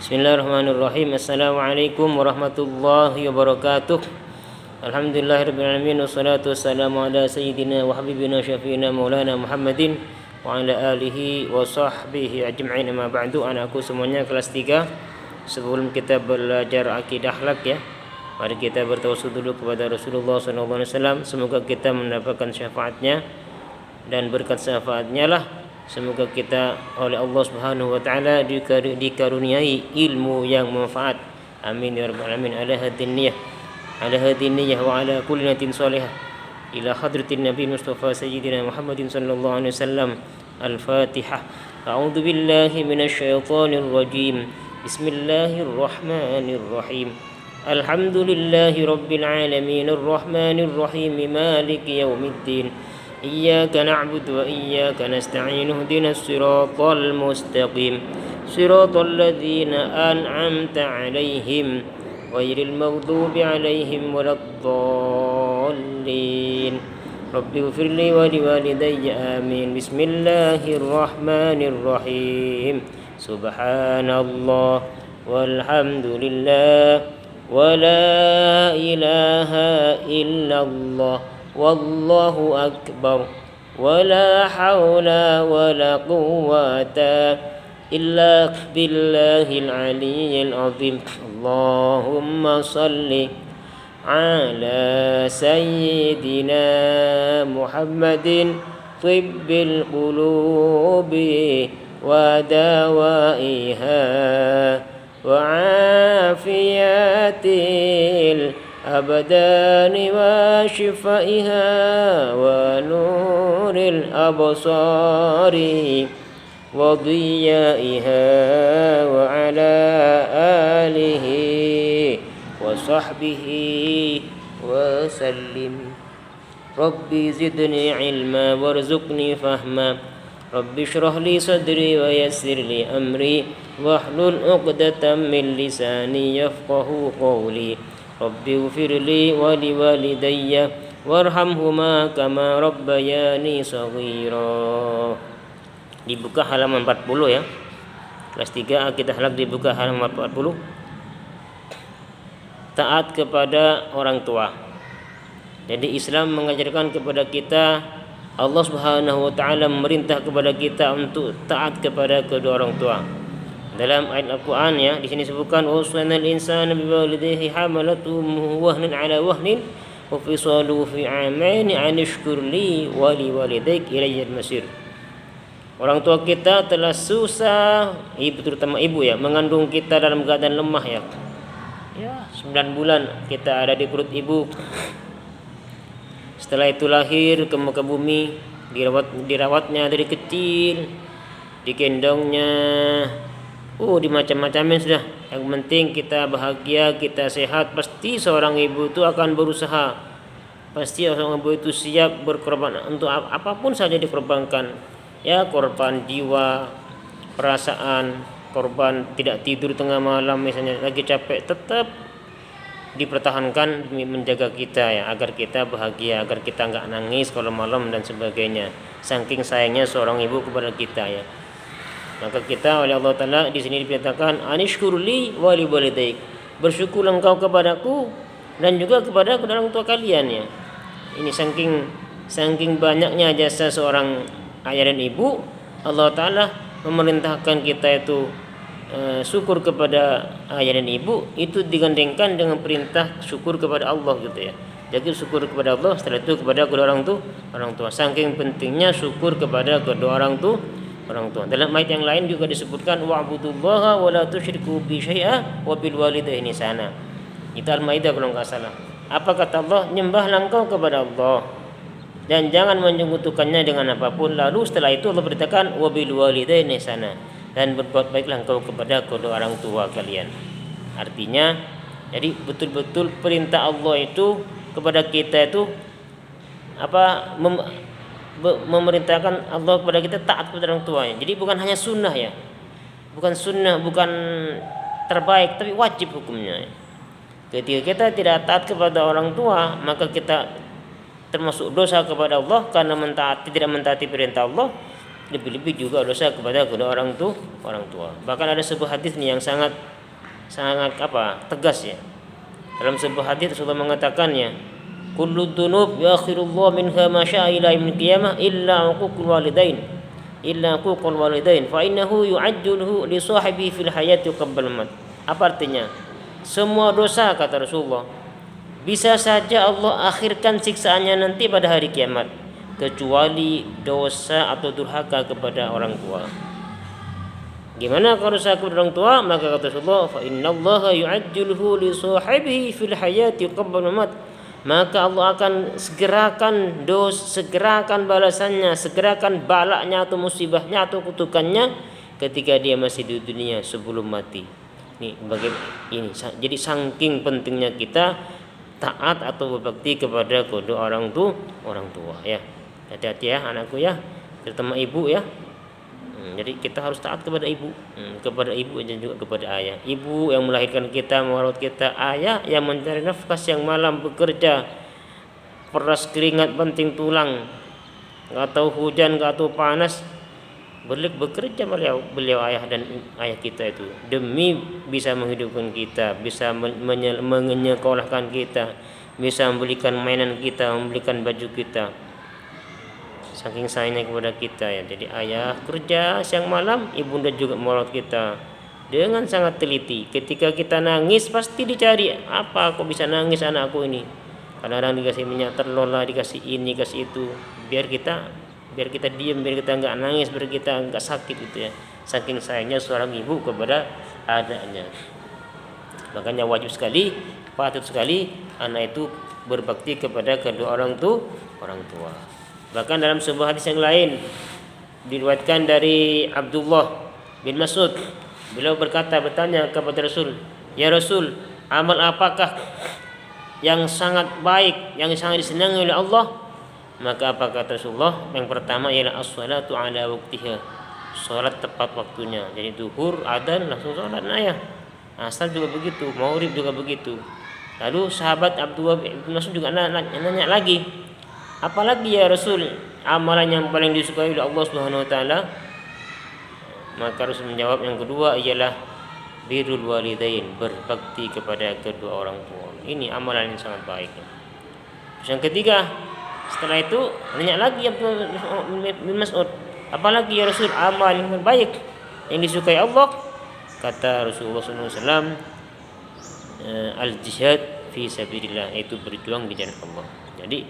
Bismillahirrahmanirrahim. Assalamualaikum warahmatullahi wabarakatuh. Alhamdulillahirrahmanirrahim. Wassalatu wassalamu ala sayyidina wa habibina syafi'ina maulana Muhammadin wa ala alihi wa sahbihi ajma'in. Amma ba'du. Anakku semuanya kelas 3. Sebelum kita belajar akidah akhlak ya, mari kita bertawassul dulu kepada Rasulullah SAW. Semoga kita mendapatkan syafaatnya, dan berkat syafaatnya lah semoga kita oleh Allah Subhanahu wa taala dikaruniai ilmu yang manfaat. Amin ya rabbal alamin. Ala hadhihi niyyah wa ala kulli niyatin salihah ila hadratin nabi Mustafa sayyidina Muhammadin sallallahu alaihi wasallam. Al-Fatihah. A'udzu billahi minasy syaithanir rajim. Bismillahirrahmanirrahim. Alhamdulillahi rabbil alamin arrahmanir rahim maliki yaumiddin. إياك نعبد وإياك نستعين اهدنا الصراط المستقيم صراط الذين أنعمت عليهم غير المغضوب عليهم ولا الضالين رب اغفر لي ولوالدي آمين بسم الله الرحمن الرحيم سبحان الله والحمد لله ولا إله إلا الله والله أكبر ولا حول ولا قوة إلا بالله العلي العظيم اللهم صل على سيدنا محمد طب القلوب ودوائها وعافية الأبدان وشفائها ونور الأبصار وضيائها وعلى آله وصحبه وسلم ربي زدني علما وارزقني فهما ربي اشرح لي صدري ويسر لي أمري واحلل عقدة من لساني يفقه قولي ربي اغفر لي ولوالدي وارحمهما كما ربياني صغيرا. Dibuka halaman 40 ya. Kelas 3 akidah akhlak dibuka halaman 40. Taat kepada orang tua. Jadi Islam mengajarkan kepada kita, Allah Subhanahu wa taala memerintah kepada kita untuk taat kepada kedua orang tua. Dalam ayat Al-Quran ya, di sini disebutkan wasana al-insana biwalidayhi hamalatu wahnan ala wahnin wa fisaluhu fi amain an ishkur li wa liwalidayk ilayya al-masir. Orang tua kita telah susah, ibu terutama ibu ya, mengandung kita dalam keadaan lemah ya. Ya, 9 bulan kita ada di perut ibu. Setelah itu lahir ke muka bumi, dirawatnya dari kecil, digendongnya, di macam-macamnya sudah. Yang penting kita bahagia, kita sehat. Pasti seorang ibu itu akan berusaha. Pasti seorang ibu itu siap berkorban untuk apapun saja dikorbankan. Ya, korban jiwa, perasaan, korban tidak tidur tengah malam misalnya, lagi capek, tetap dipertahankan demi menjaga kita ya, agar kita bahagia, agar kita enggak nangis kalau malam dan sebagainya. Saking sayangnya seorang ibu kepada kita ya. Maka kita oleh Allah Ta'ala di sini diperintahkan anishkurli wa liwalidayk, bersyukur engkau kepadaku dan juga kepada kedua orang tua kalian ya. Ini saking banyaknya jasa seorang ayah dan ibu, Allah Ta'ala memerintahkan kita itu syukur kepada ayah dan ibu, itu digandengkan dengan perintah syukur kepada Allah gitu ya. Jadi syukur kepada Allah, setelah itu kepada kedua orang tua. Saking pentingnya syukur kepada kedua orang tua. Dalam ayat yang lain juga disebutkan wa'budullaha wa la tusyriku bi syai'a wa bil walidayni ihsana. Itu Al-Maidah kalau enggak salah. Apa kata Allah? Nyembahlah engkau kepada Allah dan jangan menyekutukannya dengan apapun. Lalu setelah itu Allah beritakan wa bil walidayni ihsana, dan berbuat baiklah engkau kepada kedua orang tua kalian. Artinya, jadi betul-betul perintah Allah itu kepada kita itu memerintahkan Allah kepada kita taat kepada orang tuanya. Jadi bukan hanya sunnah ya, bukan terbaik, tapi wajib hukumnya. Ketika kita tidak taat kepada orang tua, maka kita termasuk dosa kepada Allah karena tidak mentaati perintah Allah. Lebih-lebih juga dosa kepada kedua orang tua. Bahkan ada sebuah hadis nih yang sangat sangat tegas ya. Dalam sebuah hadis Rasulullah mengatakannya, kullu dzunub yakhirullah minha ma syaa ila yaumil qiyamah illa uququl walidain fa innahu yu'ajjiluhu li sahibihi fil hayati qabla al-maut. Apa artinya? Semua dosa, kata Rasulullah, bisa saja Allah akhirkan siksaannya nanti pada hari kiamat, kecuali dosa atau durhaka kepada orang tua. Gimana kalau dosa kepada orang tua? Maka kata Rasulullah, fa innallaha yu'ajjiluhu li sahibihi fil hayati qabla al-maut. Maka Allah akan segerakan balasannya, segerakan balaknya atau musibahnya atau kutukannya ketika dia masih di dunia sebelum mati. Ini jadi saking pentingnya kita taat atau berbakti kepada kedua orang tua ya. Hati-hati ya anakku ya, terutama ibu ya. Jadi kita harus taat kepada ibu, dan juga kepada ayah. Ibu yang melahirkan kita, merawat kita, ayah yang mencari nafkah siang malam bekerja, peras keringat banting tulang, nggak tahu hujan, nggak tahu panas, bekerja beliau ayah kita itu demi bisa menghidupkan kita, bisa menyekolahkan kita, bisa membelikan mainan kita, membelikan baju kita. Saking sayangnya kepada kita ya. Jadi ayah kerja siang malam, ibunda juga merawat kita dengan sangat teliti. Ketika kita nangis pasti dicari, apa kok bisa nangis anakku ini. Kadang-kadang dikasih minyak telur lah, dikasih ini, dikasih itu, biar kita diam, biar kita enggak nangis, biar kita enggak sakit gitu ya. Saking sayangnya seorang ibu kepada anaknya. Makanya wajib sekali, patut sekali anak itu berbakti kepada kedua orang tua. Bahkan dalam sebuah hadis yang lain diriwayatkan dari Abdullah bin Mas'ud, beliau bertanya kepada Rasul, "Ya Rasul, amal apakah yang sangat baik, yang sangat disenangi oleh Allah?" Maka apa kata Rasulullah? Yang pertama ialah as-salatu ala waqtiha, salat tepat waktunya. Jadi zuhur adzan langsung salat ayah. Asar juga begitu, maghrib juga begitu. Lalu sahabat Abdullah bin Mas'ud juga nanya lagi, apalagi ya Rasul amalan yang paling disukai oleh Allah Subhanahu wa taala? Maka Rasul menjawab, yang kedua ialah birrul walidain, berbakti kepada kedua orang tua. Ini amalan yang sangat baik. Terus yang ketiga, setelah itu nanya lagi Abdullah bin Mas'ud, apalagi ya Rasul amalan yang baik yang disukai Allah? Kata Rasulullah SAW, al-jihad fi sabilillah, yaitu berjuang di jalan Allah. Jadi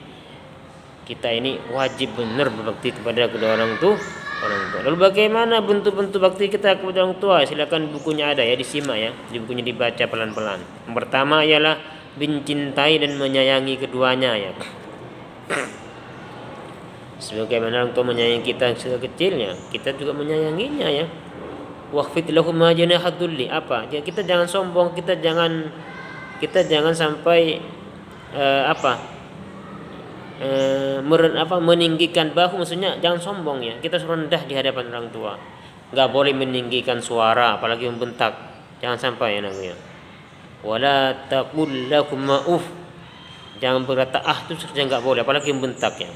kita ini wajib benar berbakti kepada kedua orang tua. Lalu bagaimana bentuk-bentuk bakti kita kepada orang tua? Silakan bukunya ada ya, disimak ya, di bukunya dibaca pelan-pelan. Yang pertama ialah mencintai dan menyayangi keduanya ya. Sebagaimana orang tua menyayangi kita sejak kecilnya, kita juga menyayanginya ya. Waqfid lahum janaha dzulli, apa? Kita jangan sombong, kita jangan sampai meninggikan bahu, maksudnya jangan sombong ya. Kita rendah di hadapan orang tua. Enggak boleh meninggikan suara, apalagi membentak. Jangan sampai ya namanya. Wala taqul lakum ma'uf. Jangan berkata itu saja enggak boleh, apalagi membentak ya.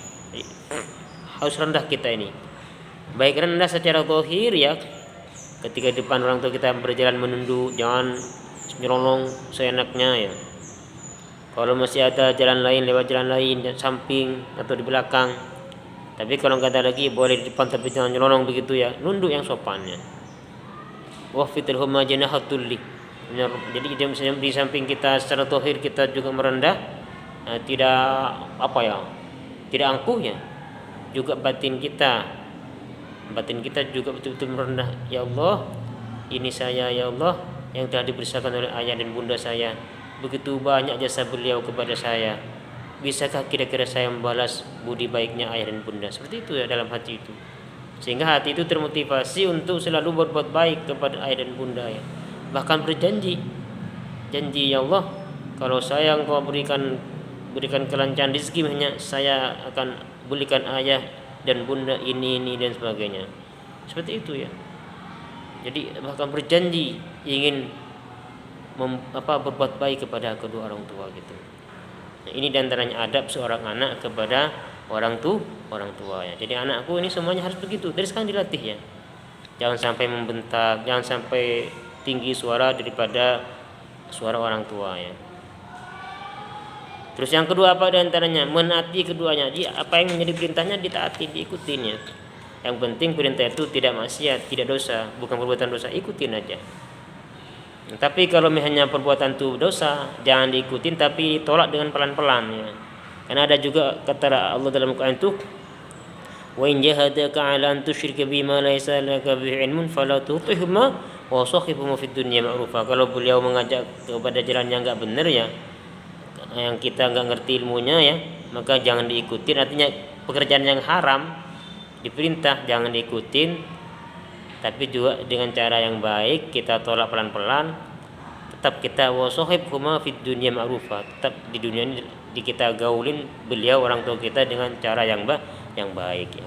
Harus rendah kita ini. Baik rendah secara zahir ya. Ketika di depan orang tua kita berjalan menunduk, jangan nyelonong seenaknya ya. Kalau masih ada jalan lain, lewat jalan lain, di samping atau di belakang. Tapi kalau enggak ada lagi, boleh di depan tapi jangan nyelonong begitu ya. Nunduk yang sopannya. Waqfitul huma janahatul li. Jadi di samping kita secara zahir kita juga merendah, tidak angkuh ya. Juga batin kita juga betul-betul merendah. Ya Allah, ini saya ya Allah yang telah dibesarkan oleh ayah dan bunda saya. Begitu banyak jasa beliau kepada saya. Bisakah kira-kira saya membalas budi baiknya ayah dan bunda? Seperti itu ya dalam hati itu. Sehingga hati itu termotivasi untuk selalu berbuat baik kepada ayah dan bunda ya. Bahkan berjanji, ya Allah, kalau saya engkau berikan kelancaran rezeki, saya akan belikan ayah dan bunda ini dan sebagainya. Seperti itu ya. Jadi bahkan berjanji ingin berbuat baik kepada kedua orang tua gitu. Nah, ini diantaranya adab seorang anak kepada orang tua ya. Jadi anakku ini semuanya harus begitu. Dari sekarang dilatih ya. Jangan sampai membentak, jangan sampai tinggi suara daripada suara orang tua ya. Terus yang kedua apa diantaranya? Menaati keduanya. Jadi apa yang menjadi perintahnya ditaati, diikutin ya. Yang penting perintah itu tidak maksiat, tidak dosa, bukan perbuatan dosa, ikutin aja. Tapi kalau misalnya perbuatan itu dosa, jangan diikutin tapi tolak dengan pelan-pelan ya. Karena ada juga kata Allah dalam Al-Quran itu, wa in jahadaka 'ala an tusyrika bima laysa laka bihi 'ilmun fala tuti'huma wa sahibhuma fid dunya ma'rufa. Kalau beliau mengajak kepada jalan yang enggak benar ya, yang kita enggak ngerti ilmunya ya, maka jangan diikutin. Artinya pekerjaan yang haram diperintah jangan diikutin, tapi juga dengan cara yang baik kita tolak pelan-pelan. Tetap kita wa sahibhuma fid dunya ma'rufa, tetap di dunia ini di kita gaulin beliau orang tua kita dengan cara yang baik ya.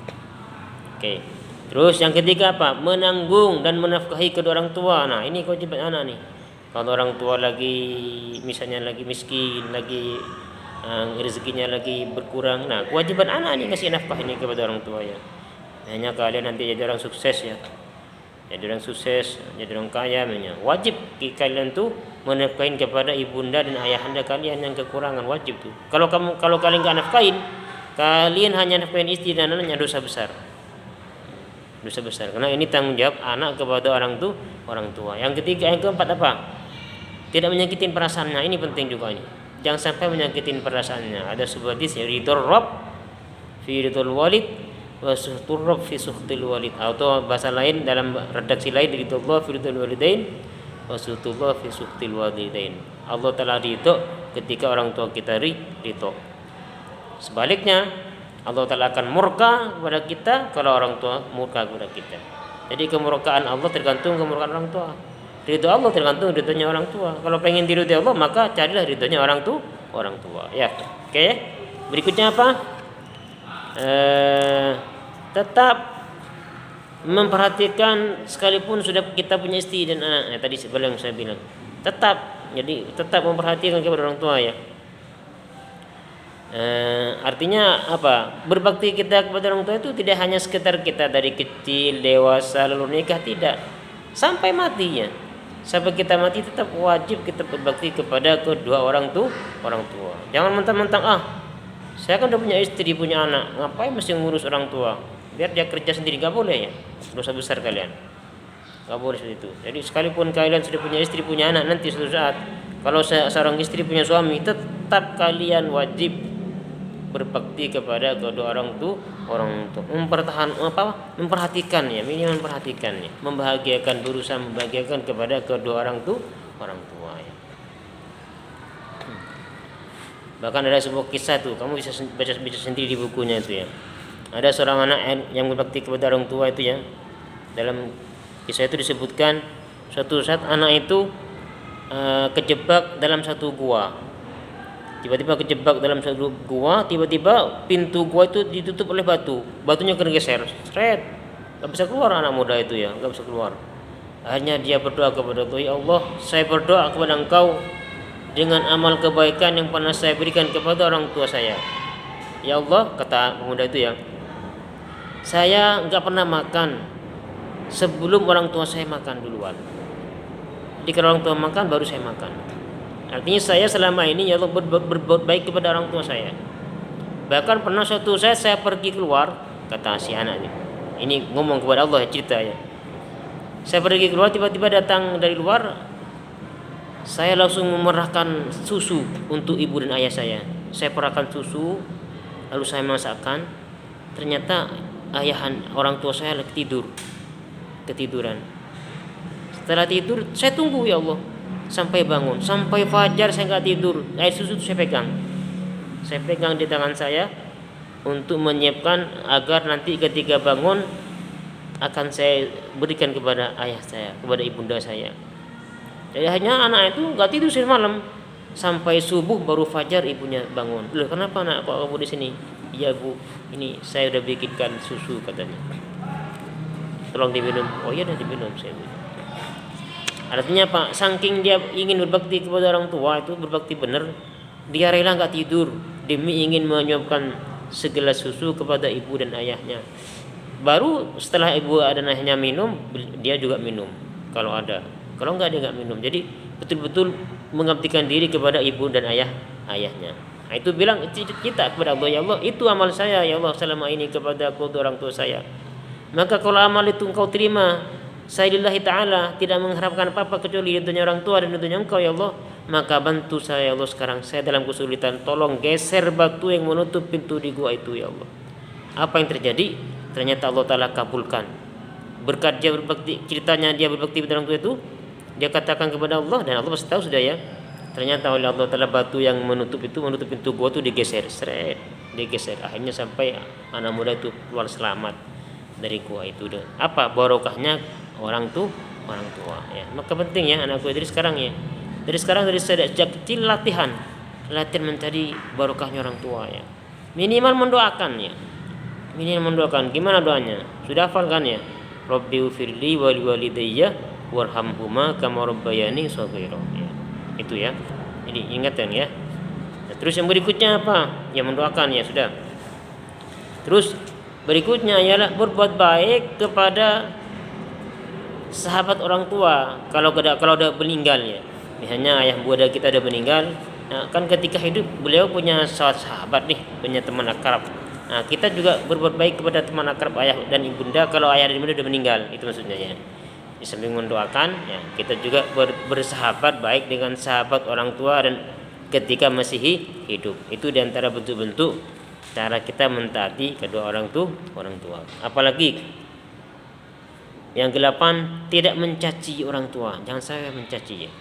Oke. Terus yang ketiga apa? Menanggung dan menafkahi kedua orang tua. Nah, ini kewajiban anak nih. Kalau orang tua lagi misalnya lagi miskin, lagi rezekinya lagi berkurang, nah kewajiban anak nih kasih nafkah ini kepada orang tua ya. Hanya kalian nanti jadi orang sukses ya. Jadi orang sukses, jadi orang kaya namanya. Wajib kalian tuh menafkahin kepada ibunda dan ayahanda kalian yang kekurangan, wajib tuh. Kalau kalian enggak nafkahin, kalian hanya nafkahin istri dan anaknya, dosa besar. Dosa besar. Karena ini tanggung jawab anak kepada orang tua. Yang ketiga, yang keempat apa? Tidak menyakitin perasaannya. Ini penting juga ini. Jangan sampai menyakitin perasaannya. Ada sebuah hadis ya, ridor Rabb fi ridul walid wa suhtur Rabb fi suhtil walid. Atau bahasa lain dalam redaksi lain, ridullah fi ridul walidain wa suhtullah fi suhtil walidain. Allah telah ridho ketika orang tua kita ridho. Sebaliknya Allah Ta'ala akan murka kepada kita kalau orang tua murka kepada kita. Jadi kemurkaan Allah tergantung kemurkaan orang tua. Ridho Allah tergantung ridhonya orang tua. Kalau pengen diridhoi Allah maka carilah ridhonya orang tua. Ya, oke. Berikutnya apa? Tetap memperhatikan sekalipun sudah kita punya istri dan anak. Tadi sebelum saya bilang tetap memperhatikan kepada orang tua ya. Artinya apa? Berbakti kita kepada orang tua itu tidak hanya sekedar kita dari kecil, dewasa, lalu nikah, tidak. Sampai matinya. Sampai kita mati tetap wajib kita berbakti kepada kedua orang tua. Jangan mentang-mentang saya kan udah punya istri, punya anak, ngapain mesti ngurus orang tua? Biar dia kerja sendiri, enggak boleh ya. Dosa besar kalian. Enggak boleh seperti itu. Jadi sekalipun kalian sudah punya istri, punya anak, nanti suatu saat kalau seorang istri punya suami, tetap kalian wajib berbakti kepada kedua orang tua, memperhatikan ya, minimal memperhatikan ya, berusaha membahagiakan kepada kedua orang tua ya. Bahkan ada sebuah kisah tuh, kamu bisa baca sendiri di bukunya itu ya. Ada seorang anak yang berbakti kepada orang tua itu ya. Dalam kisah itu disebutkan suatu saat anak itu kejebak dalam satu gua. Tiba-tiba pintu gua itu ditutup oleh batu. Batunya kena geser. Seret. Enggak bisa keluar anak muda itu ya, enggak bisa keluar. Akhirnya dia berdoa kepada Allah, "Ya Allah, saya berdoa kepada Engkau dengan amal kebaikan yang pernah saya berikan kepada orang tua saya." Ya Allah, kata pemuda itu ya, saya enggak pernah makan sebelum orang tua saya makan duluan. Jadi kalau orang tua makan baru saya makan. Artinya saya selama ini ya Allah berbuat baik kepada orang tua saya. Bahkan pernah suatu saat saya pergi keluar, kata si anak ini ngomong kepada Allah cerita ya. Saya pergi keluar, tiba-tiba datang dari luar, saya langsung memerahkan susu untuk ibu dan ayah saya. Saya perahkan susu, lalu saya masakkan. Ternyata orang tua saya lagi ketiduran. Setelah tidur, saya tunggu ya Allah sampai bangun, sampai fajar saya nggak tidur. Air susu itu saya pegang di tangan saya untuk menyiapkan agar nanti ketika bangun akan saya berikan kepada ayah saya, kepada ibunda saya. Jadi hanya anak itu nggak tidur semalam sampai subuh baru fajar ibunya bangun. Loh, kenapa nak kok kamu di sini? Iya Bu, ini saya udah bikinkan susu katanya. Tolong diminum. Oh iya, udah diminum saya. Artinya Pak, saking dia ingin berbakti kepada orang tua itu berbakti benar, dia rela nggak tidur demi ingin menyuapkan segelas susu kepada ibu dan ayahnya. Baru setelah ibu dan ayahnya minum, dia juga minum kalau ada. Kalau enggak dia enggak minum. Jadi betul-betul mengabdikan diri kepada ibu dan ayahnya. Nah, itu bilang kita kepada Allah, ya Allah, itu amal saya ya Allah selama ini kepada kedua orang tua saya. Maka kalau amal itu engkau terima, saya lillahi ta'ala, tidak mengharapkan apa-apa kecuali ridhonya orang tua dan ridhonya engkau ya Allah, maka bantu saya ya Allah, sekarang saya dalam kesulitan, tolong geser batu yang menutup pintu di gua itu ya Allah. Apa yang terjadi? Ternyata Allah Ta'ala kabulkan. Berkat dia berbakti, ceritanya dia berbakti pada orang tua itu, dia katakan kepada Allah, dan Allah pasti tahu sudah ya. Ternyata oleh Allah Ta'ala batu yang menutup pintu gua itu digeser, digeser. Akhirnya sampai anak muda itu keluar selamat dari gua itu. Apa barokahnya orang tua ya. Maka penting ya anakku dari sekarang ya. Dari sejak kecil latihan mencari barokahnya orang tua ya. Minimal mendoakan ya. Gimana doanya? Sudah hafal kan ya? Rabbighfirli wa liwalidayya warhamhuma kama rabbayani shaghira ya. Itu ya. Jadi ingatkan ya. Nah, terus yang berikutnya apa? Ya mendoakan ya sudah. Terus berikutnya ialah berbuat baik kepada sahabat orang tua kalau udah meninggal ya. Misalnya ayah bunda kita udah meninggal, nah, kan ketika hidup beliau punya sahabat nih, punya teman akrab. Nah, kita juga berbuat baik kepada teman akrab ayah dan ibunda kalau ayah dan ibunda udah meninggal. Itu maksudnya ya. Di samping mendoakan ya, kita juga bersahabat baik dengan sahabat orang tua dan ketika masih hidup. Itu diantara bentuk-bentuk cara kita mentaati kedua orang tua. Apalagi yang ke-8, tidak mencaci orang tua. Jangan saya mencaci ya.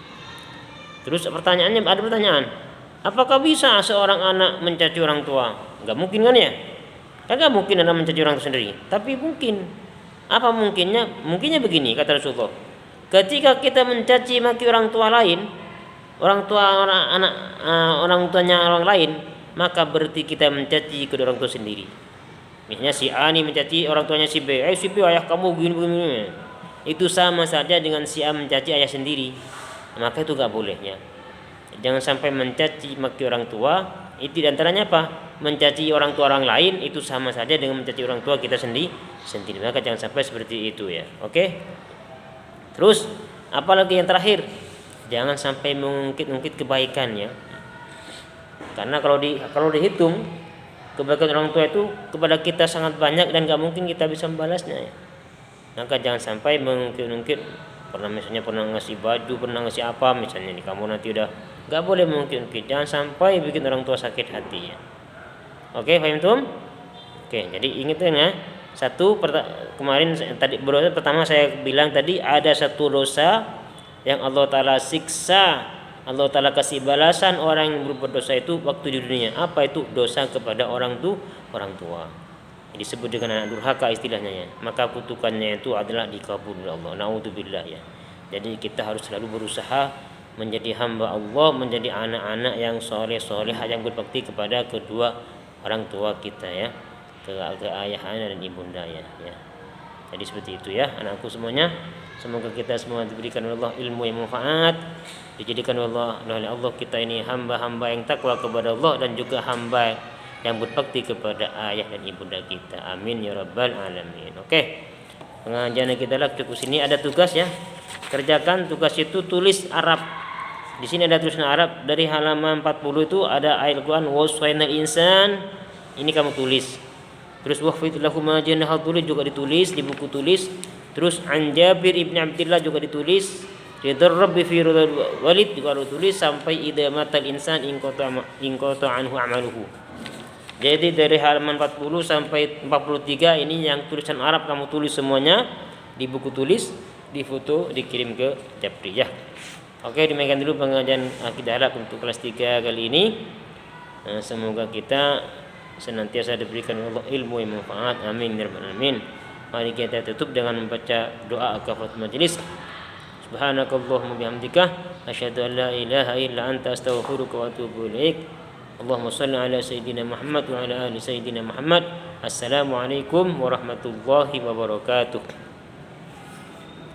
Terus ada pertanyaan. Apakah bisa seorang anak mencaci orang tua? Enggak mungkin kan ya? Enggak mungkin anak mencaci orang tua sendiri. Tapi mungkin. Apa mungkinnya? Mungkinnya begini kata Rasulullah. Ketika kita mencaci maki orang tua lain, orang tuanya orang lain, maka berarti kita mencaci kedua orang tua sendiri. Misalnya si A ini mencaci orang tuanya si B. Si B, ayah kamu begini. Itu sama saja dengan si A mencaci ayah sendiri. Maka itu enggak bolehnya. Jangan sampai mencaci maki orang tua. Itu diantaranya apa? Mencaci orang tua orang lain itu sama saja dengan mencaci orang tua kita sendiri. Maka jangan sampai seperti itu ya. Oke? Terus apalagi yang terakhir? Jangan sampai mengungkit kebaikan ya. Karena kalau dihitung kebaikan orang tua itu kepada kita sangat banyak dan gak mungkin kita bisa membalasnya ya. Maka jangan sampai mengungkit pernah ngasih baju, pernah ngasih apa misalnya nih, kamu nanti udah gak boleh mengungkit. Jangan sampai bikin orang tua sakit hati ya. Oke, paham tuh? Oke, jadi ingetin ya. Kemarin tadi pertama saya bilang tadi ada satu dosa yang Allah Ta'ala siksa, Allah Ta'ala kasih balasan orang yang berbuat dosa itu waktu di dunia. Apa itu? Dosa kepada orang tua. Disebut dengan anak durhaka istilahnya ya. Maka kutukannya itu adalah dikabul oleh Allah. Naudzubillah ya. Jadi kita harus selalu berusaha menjadi hamba Allah, menjadi anak-anak yang soleh-solehah yang berbakti kepada kedua orang tua kita ya, ke ayah dan ibunda ya. Jadi seperti itu ya anakku semuanya. Semoga kita semua diberikan oleh Allah ilmu yang manfaat, dijadikan oleh Allah kita ini hamba-hamba yang takwa kepada Allah dan juga hamba yang berbakti kepada ayah dan ibunda kita. Amin ya rabbal alamin. Oke. Pengajian kita lah cukup sini. Ada tugas ya. Kerjakan tugas itu, tulis Arab. Di sini ada tulisan Arab dari halaman 40 itu ada ayat Al-Qur'an wasfainal insan. Ini kamu tulis. Terus waqfid lahu ma janaha, tulis juga ditulis di buku tulis. Terus an Jabir ibn Abdullah juga ditulis. Yadarrab fi walid juga ditulis sampai idza matal insan in qata anhu amaluhu. Jadi dari halaman 40 sampai 43 ini yang tulisan Arab kamu tulis semuanya di buku tulis, difoto, dikirim ke Japriyah. Oke, demikian dulu pengajian akidah Arab untuk kelas 3 kali ini. Semoga kita senantiasa diberikan Allah ilmu yang manfaat. Amin ya rabbal alamin. Mari kita tutup dengan membaca doa kafaratul majelis. Subhanakallahumma bihamdika asyhadu an la ilaha illa anta astaghfiruka wa atubu ilaik. Allahumma shalli ala sayyidina Muhammad wa ala ali sayyidina Muhammad. Assalamualaikum warahmatullahi wabarakatuh.